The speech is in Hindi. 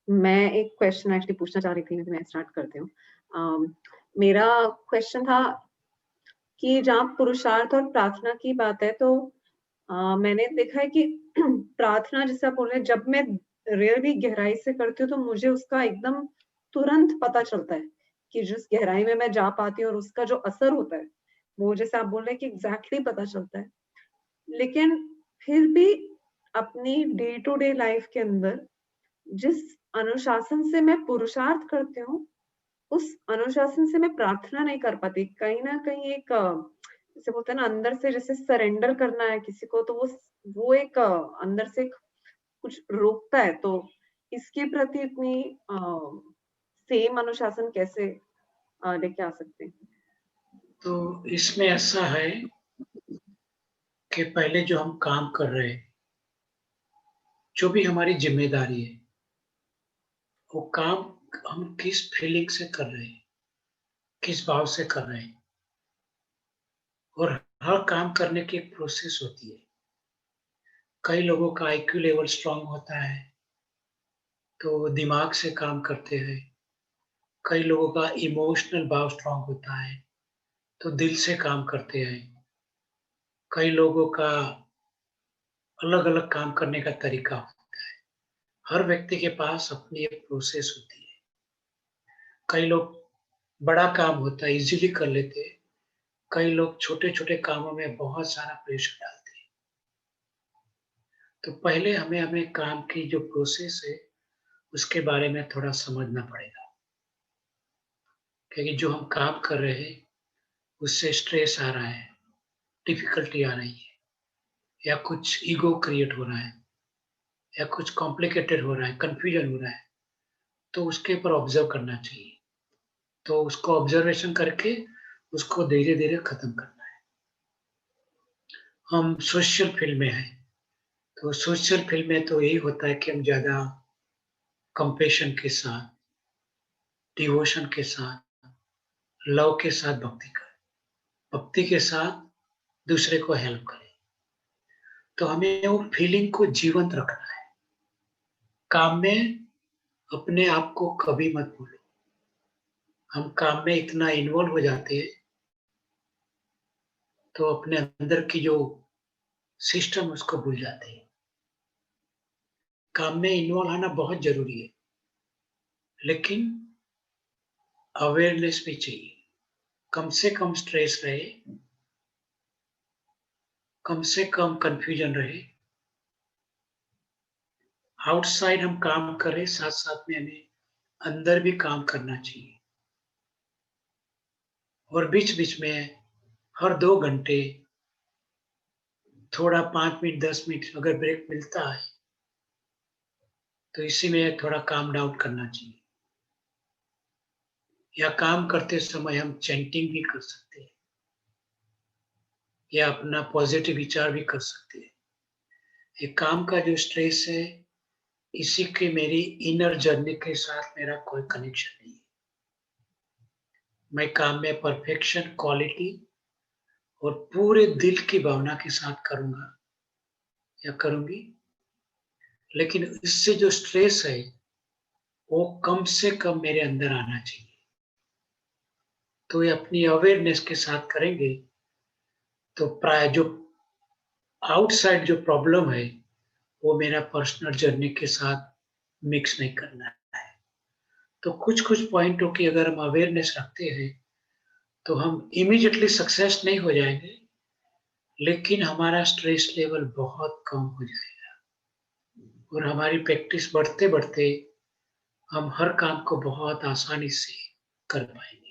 मैं एक क्वेश्चन एक्चुअली पूछना चाह रही थी, मैं स्टार्ट करती हूँ। मेरा क्वेश्चन था कि जहाँ पुरुषार्थ और प्रार्थना की बात है तो मैंने देखा है कि प्रार्थना जैसे आप बोल रहे हैं जब मैं रियली गहराई से करती हूँ तो मुझे उसका एकदम तुरंत पता चलता है कि जिस गहराई में मैं जा पाती हूँ और उसका जो असर होता है, वो जैसे आप बोल रहे हैं कि एग्ज़ैक्टली पता चलता है। लेकिन फिर भी अपनी डे टू डे लाइफ़ के अंदर जिस अनुशासन से मैं पुरुषार्थ करती हूँ, उस अनुशासन से मैं प्रार्थना नहीं कर पाती। कहीं न कहीं एक जैसे बोलते हैं ना अंदर से जैसे सरेंडर करना है किसी को तो वो एक अंदर से एक कुछ रोकता है। तो इसके प्रति इतनी सेम अनुशासन कैसे लेके आ सकते हैं? तो इसमें ऐसा है कि पहले जो हम काम कर रहे हैं, जो भी हमारी ज़िम्मेदारी है, वो काम हम किस फीलिंग से कर रहे हैं, किस भाव से कर रहे हैं और हर काम करने की एक प्रोसेस होती है। कई लोगों का आईक्यू लेवल स्ट्रॉन्ग होता है, तो वो दिमाग से काम करते हैं। कई लोगों का इमोशनल भाव स्ट्रॉन्ग होता है, तो दिल से काम करते हैं। कई लोगों का अलग-अलग काम करने का तरीका होता है। हर व्यक्ति के पास अपनी एक प्रोसेस होती है। कई लोग बड़ा काम होता है, ईज़िली कर लेते हैं। कई लोग छोटे-छोटे कामों में बहुत सारा प्रेशर डालते हैं। तो पहले हमें हमें काम की जो प्रोसेस है, उसके बारे में थोड़ा समझना पड़ेगा। क्योंकि जो हम काम कर रहे हैं, उससे स्ट्रेस आ रहा है, डिफ़िकल्टी आ रही है या कुछ ईगो क्रिएट हो रहा है या कुछ कॉम्प्लिकेटेड हो रहा है, कन्फ्यूजन हो रहा है, तो उसके ऊपर ऑब्ज़र्व करना चाहिए। तो उसको ऑब्ज़र्वेशन करके उसको धीरे-धीरे खत्म करना है। हम सोशल फ़ील्ड में हैं, तो सोशल फ़ील्ड में तो यही होता है कि हम ज़्यादा कंपैशन के साथ, डिवोशन के साथ, लव के साथ भक्ति करें। भक्ति के साथ दूसरे को हेल्प करें। तो हमें वो फीलिंग को जीवंत रखना है। काम में अपने आप को कभी मत भूलो। हम काम में इतना इन्वॉल्व हो जाते हैं, तो अपने अंदर की जो सिस्टम उसको भूल जाते हैं। काम में इन्वॉल्व आना बहुत ज़रूरी है, लेकिन अवेयरनेस भी चाहिए। कम से कम स्ट्रेस रहे, कम से कम कन्फ्यूजन रहे। आउटसाइड हम काम करें, साथ-साथ में हमें अंदर भी काम करना चाहिए। और बीच-बीच में हर 2 घंटे थोड़ा 5 मिनट, 10 मिनट अगर ब्रेक मिलता है, तो इसी में थोड़ा काम डाउन करना चाहिए। या काम करते समय हम चैंटिंग भी कर सकते हैं या अपना पॉज़िटिव विचार भी कर सकते हैं। ये काम का जो स्ट्रेस है, इसी की मेरी इनर जर्नी के साथ मेरा कोई कनेक्शन नहीं है। मैं काम में परफेक्शन, क्वालिटी और पूरे दिल की भावना के साथ करूँगा या करूँगी, लेकिन इससे जो स्ट्रेस है, वो कम से कम मेरे अंदर आना चाहिए। तो ये अपनी अवेयरनेस के साथ करेंगे, तो प्राय जो आउटसाइड जो प्रॉब्लम है, वो मेरा पर्सनल जर्नी के साथ मिक्स नहीं करना है। तो कुछ-कुछ पॉइंटों की अगर हम अवेयरनेस रखते हैं, तो हम इमीडिएटली सक्सेस नहीं हो जाएँगे, लेकिन हमारा स्ट्रेस लेवल बहुत कम हो जाएगा और हमारी प्रैक्टिस बढ़ते-बढ़ते हम हर काम को बहुत आसानी से कर पाएँगे।